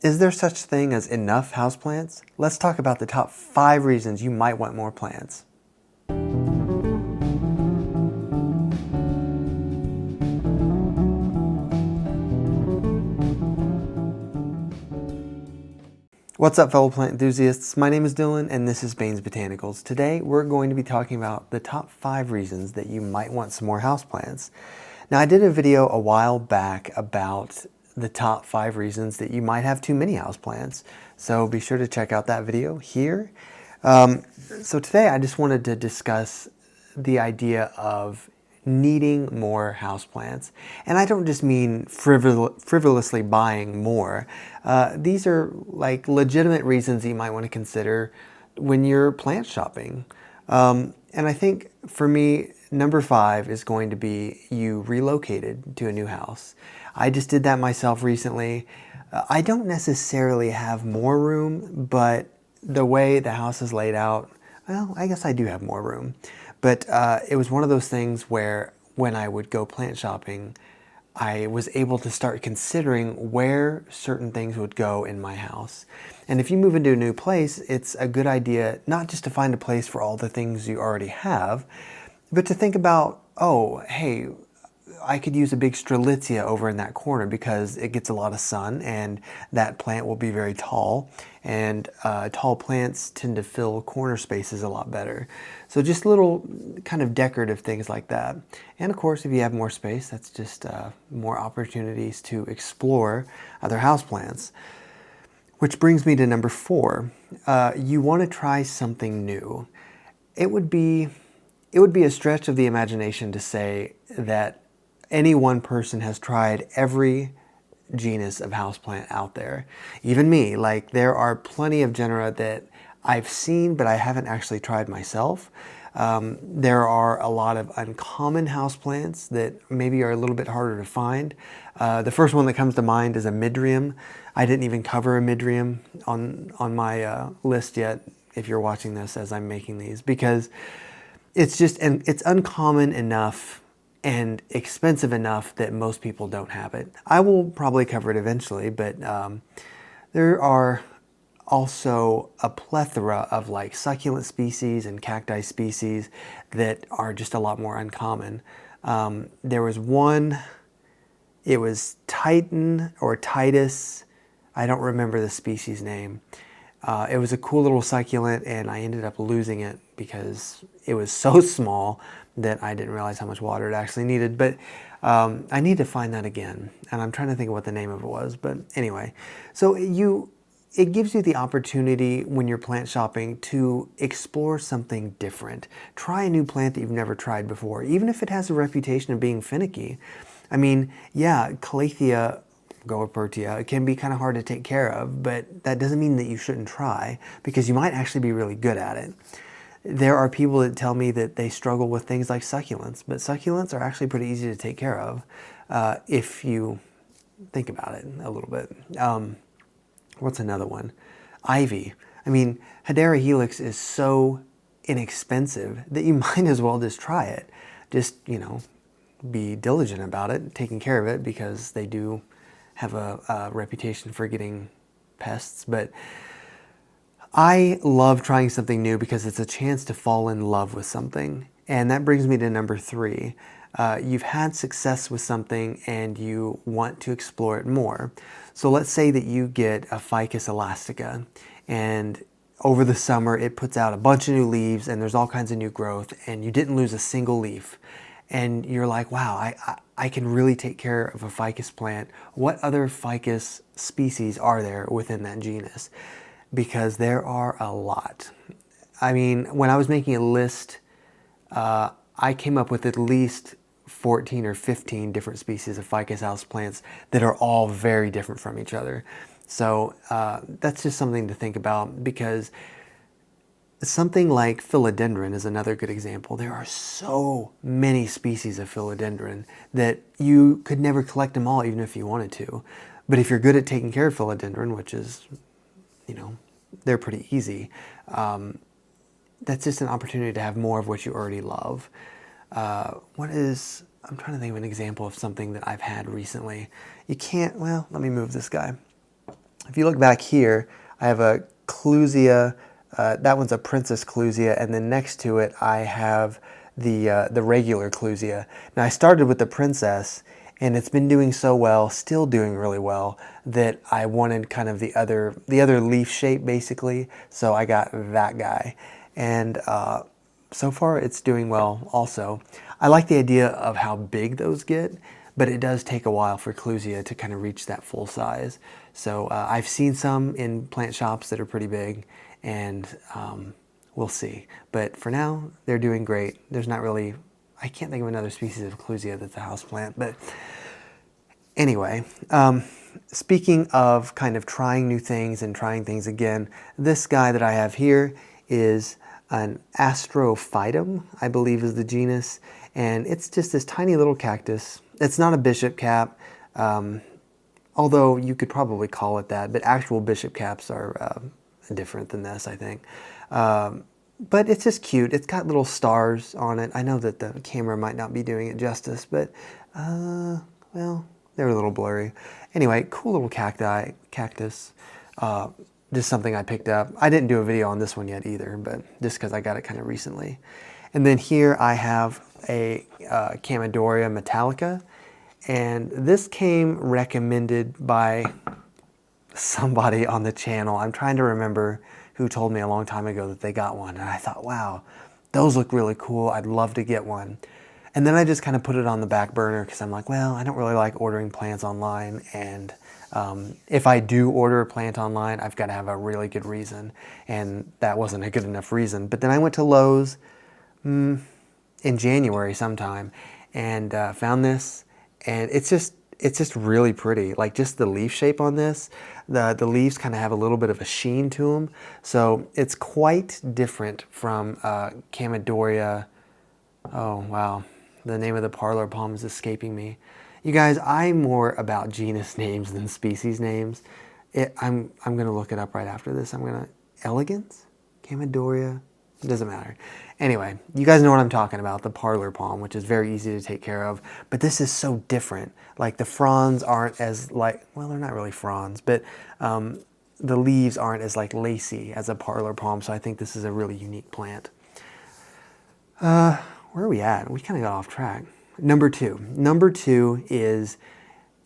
Is there such thing as enough houseplants? Let's talk about the top 5 reasons you might want more plants. What's up, fellow plant enthusiasts? My name is Dylan and this is Bane's Botanicals. Today we're going to be talking about the top 5 reasons that you might want some more houseplants. Now, I did a video a while back about the top 5 reasons that you might have too many houseplants, so be sure to check out that video here. So today I just wanted to discuss the idea of needing more houseplants. And I don't just mean frivolously buying more. These are like legitimate reasons you might want to consider when you're plant shopping. And I think for me, number 5 is going to be you relocated to a new house. I just did that myself recently. I don't necessarily have more room, but the way the house is laid out, well, I guess I do have more room. But it was one of those things where when I would go plant shopping, I was able to start considering where certain things would go in my house. And if you move into a new place, it's a good idea not just to find a place for all the things you already have, but to think about, oh, hey, I could use a big strelitzia over in that corner because it gets a lot of sun and that plant will be very tall, and tall plants tend to fill corner spaces a lot better. So just little kind of decorative things like that. And of course, if you have more space, that's just more opportunities to explore other houseplants. Which brings me to number 4. You want to try something new. It would be a stretch of the imagination to say that any one person has tried every genus of houseplant out there. Even me, like there are plenty of genera that I've seen but I haven't actually tried myself. There are a lot of uncommon houseplants that maybe are a little bit harder to find. The first one that comes to mind is a midrium. I didn't even cover a midrium on my list yet, if you're watching this as I'm making these, because it's uncommon enough and expensive enough that most people don't have it. I will probably cover it eventually, but there are also a plethora of like succulent species and cacti species that are just a lot more uncommon. There was one, it was Titan or Titus, I don't remember the species name. It was a cool little succulent and I ended up losing it because it was so small that I didn't realize how much water it actually needed. But I need to find that again, and I'm trying to think of what the name of it was. But anyway, so it gives you the opportunity when you're plant shopping to explore something different. Try a new plant that you've never tried before, even if it has a reputation of being finicky. I mean, yeah, Calathea Goapertia can be kind of hard to take care of, but that doesn't mean that you shouldn't try, because you might actually be really good at it. There are people that tell me that they struggle with things like succulents, but succulents are actually pretty easy to take care of if you think about it a little bit. What's another one? Ivy. I mean, Hedera helix is so inexpensive that you might as well just try it. Just, be diligent about it, taking care of it, because they do have a reputation for getting pests. But I love trying something new because it's a chance to fall in love with something. And that brings me to number 3. You've had success with something and you want to explore it more. So let's say that you get a Ficus elastica and over the summer it puts out a bunch of new leaves and there's all kinds of new growth and you didn't lose a single leaf. And you're like, wow, I can really take care of a ficus plant. What other ficus species are there within that genus? Because there are a lot. I mean, when I was making a list, I came up with at least 14 or 15 different species of ficus houseplants that are all very different from each other. So that's just something to think about, because something like philodendron is another good example. There are so many species of philodendron that you could never collect them all even if you wanted to. But if you're good at taking care of philodendron, which is, they're pretty easy, that's just an opportunity to have more of what you already love. I'm trying to think of an example of something that I've had recently. Let me move this guy. If you look back here, I have a clusia. That one's a princess clusia, and then next to it I have the regular clusia. Now I started with the princess, and it's been doing so well, still doing really well, that I wanted kind of the other leaf shape basically. So I got that guy, and so far it's doing well also. I like the idea of how big those get, but it does take a while for clusia to kind of reach that full size. So I've seen some in plant shops that are pretty big, and we'll see. But for now, they're doing great. There's not really, I can't think of another species of clusia that's a houseplant, but anyway, speaking of kind of trying new things and trying things again, this guy that I have here is an Astrophytum, I believe is the genus, and it's just this tiny little cactus. It's not a bishop cap, although you could probably call it that, but actual bishop caps are different than this, I think. But it's just cute. It's got little stars on it. I know that the camera might not be doing it justice, but well, they're a little blurry. Anyway, cool little cactus. Just something I picked up. I didn't do a video on this one yet either, but just because I got it kind of recently. And then here I have a Chamaedorea metallica, and this came recommended by somebody on the channel. I'm trying to remember who told me a long time ago that they got one, and I thought, wow, those look really cool. I'd love to get one. And then I just kind of put it on the back burner because I'm like, well, I don't really like ordering plants online, and if I do order a plant online, I've got to have a really good reason, and that wasn't a good enough reason. But then I went to Lowe's in January sometime and found this, and it's just really pretty. Like, just the leaf shape on this, the leaves kind of have a little bit of a sheen to them, so it's quite different from Chamaedorea. Oh wow, the name of the parlor palm is escaping me. You guys, I'm more about genus names than species names. I'm gonna look it up right after this. Elegance? Chamaedorea? It doesn't matter. Anyway, you guys know what I'm talking about, the parlor palm, which is very easy to take care of. But this is so different. Like, the fronds aren't as well, they're not really fronds, but the leaves aren't as lacy as a parlor palm. So I think this is a really unique plant. Where are we at? We kind of got off track. Number two is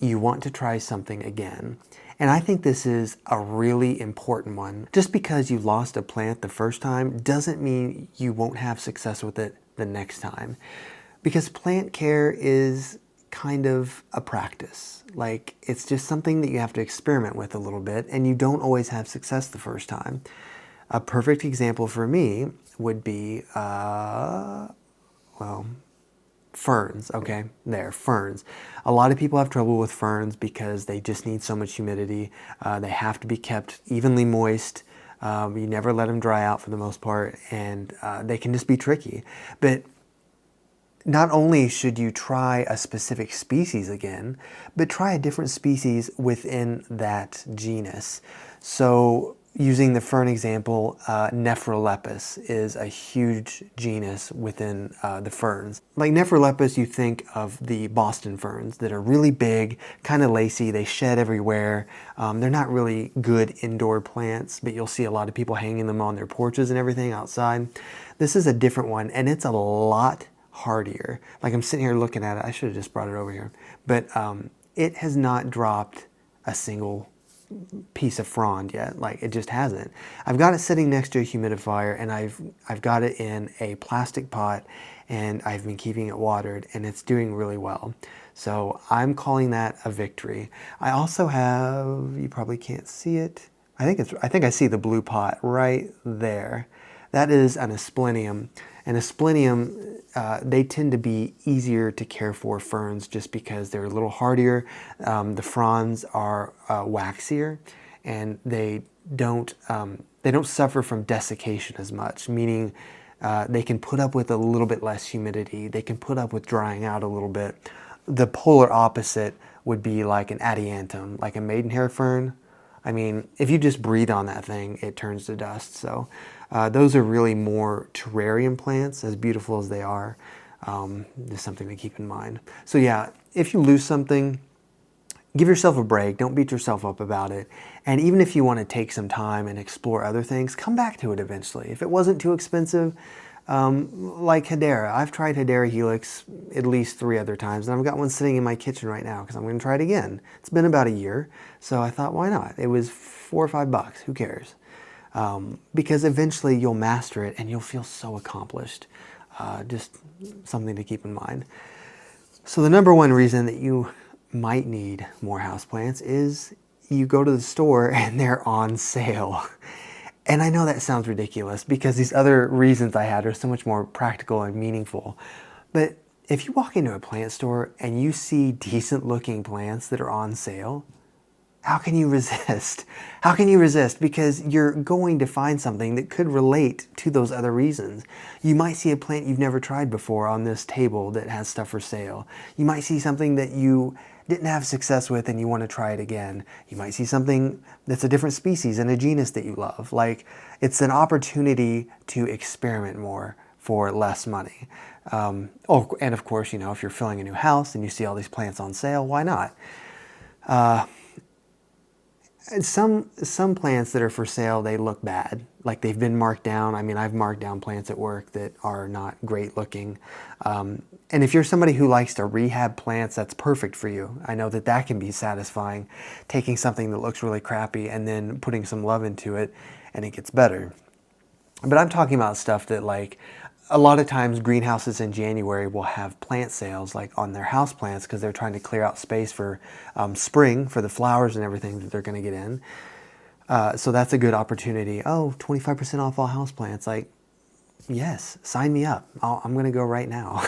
you want to try something again. And I think this is a really important one. Just because you lost a plant the first time doesn't mean you won't have success with it the next time. Because plant care is kind of a practice. Like, it's just something that you have to experiment with a little bit, and you don't always have success the first time. A perfect example for me would be, ferns. Okay, ferns. A lot of people have trouble with ferns because they just need so much humidity. They have to be kept evenly moist. You never let them dry out for the most part, and they can just be tricky. But not only should you try a specific species again, but try a different species within that genus. So, using the fern example, Nephrolepis is a huge genus within the ferns. Like Nephrolepis, you think of the Boston ferns that are really big, kind of lacy, they shed everywhere. They're not really good indoor plants, but you'll see a lot of people hanging them on their porches and everything outside. This is a different one, and it's a lot hardier. Like, I'm sitting here looking at it. I should have just brought it over here. But it has not dropped a single piece of frond yet. Like, it just hasn't. I've got it sitting next to a humidifier, and I've got it in a plastic pot, and I've been keeping it watered, and it's doing really well. So I'm calling that a victory. I also have, you probably can't see it, I think I see the blue pot right there. That is an asplenium. And asplenium, they tend to be easier to care for ferns just because they're a little hardier. The fronds are waxier, and they don't suffer from desiccation as much, meaning they can put up with a little bit less humidity. They can put up with drying out a little bit. The polar opposite would be like an adiantum, like a maidenhair fern. I mean, if you just breathe on that thing, it turns to dust. So those are really more terrarium plants, as beautiful as they are. Just something to keep in mind. So yeah, if you lose something, give yourself a break. Don't beat yourself up about it. And even if you want to take some time and explore other things, come back to it eventually. If it wasn't too expensive, like Hedera. I've tried Hedera Helix at least 3 other times, and I've got one sitting in my kitchen right now because I'm going to try it again. It's been about a year, so I thought, why not? It was $4 or $5. Who cares? Because eventually you'll master it and you'll feel so accomplished. Just something to keep in mind. So the number one reason that you might need more houseplants is you go to the store and they're on sale. And I know that sounds ridiculous because these other reasons I had are so much more practical and meaningful. But if you walk into a plant store and you see decent looking plants that are on sale, how can you resist? How can you resist? Because you're going to find something that could relate to those other reasons. You might see a plant you've never tried before on this table that has stuff for sale. You might see something that you didn't have success with and you want to try it again. You might see something that's a different species and a genus that you love. Like, it's an opportunity to experiment more for less money. And of course, you know, if you're filling a new house and you see all these plants on sale, why not? Some plants that are for sale, they look bad, like they've been marked down. I mean, I've marked down plants at work that are not great looking. And if you're somebody who likes to rehab plants, that's perfect for you. I know that that can be satisfying, taking something that looks really crappy and then putting some love into it and it gets better. But I'm talking about stuff that, like, a lot of times greenhouses in January will have plant sales like on their house plants because they're trying to clear out space for spring, for the flowers and everything that they're going to get in. So that's a good opportunity. Oh, 25% off all house plants. Like, yes, sign me up. I'm going to go right now.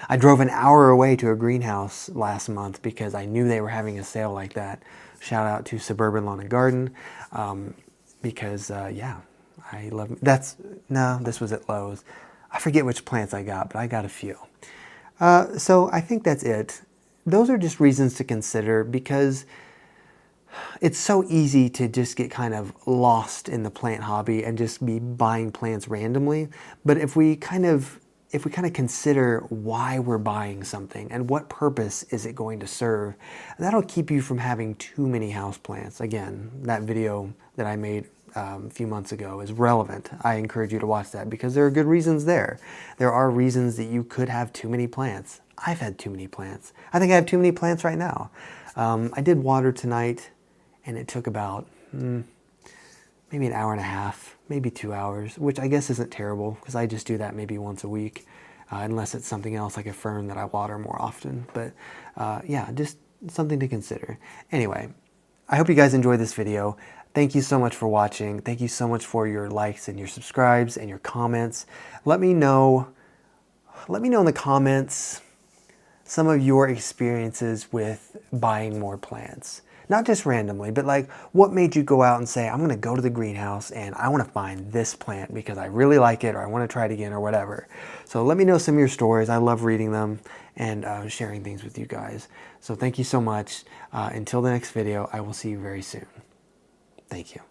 I drove an hour away to a greenhouse last month because I knew they were having a sale like that. Shout out to Suburban Lawn and Garden because, yeah, I love this was at Lowe's. I forget which plants I got, but I got a few. So I think that's it. Those are just reasons to consider because it's so easy to just get kind of lost in the plant hobby and just be buying plants randomly. But if we kind of consider why we're buying something and what purpose is it going to serve, that'll keep you from having too many houseplants. Again, that video that I made a few months ago is relevant. I encourage you to watch that because there are good reasons there. There are reasons that you could have too many plants. I've had too many plants. I think I have too many plants right now. I did water tonight and it took about maybe an hour and a half, maybe 2 hours, which I guess isn't terrible because I just do that maybe once a week, unless it's something else like a fern that I water more often. But yeah, just something to consider. Anyway, I hope you guys enjoyed this video. Thank you so much for watching. Thank you so much for your likes and your subscribes and your comments. Let me know in the comments some of your experiences with buying more plants. Not just randomly, but like, what made you go out and say, I'm going to go to the greenhouse and I want to find this plant because I really like it or I want to try it again or whatever. So let me know some of your stories. I love reading them and sharing things with you guys. So thank you so much. Until the next video, I will see you very soon. Thank you.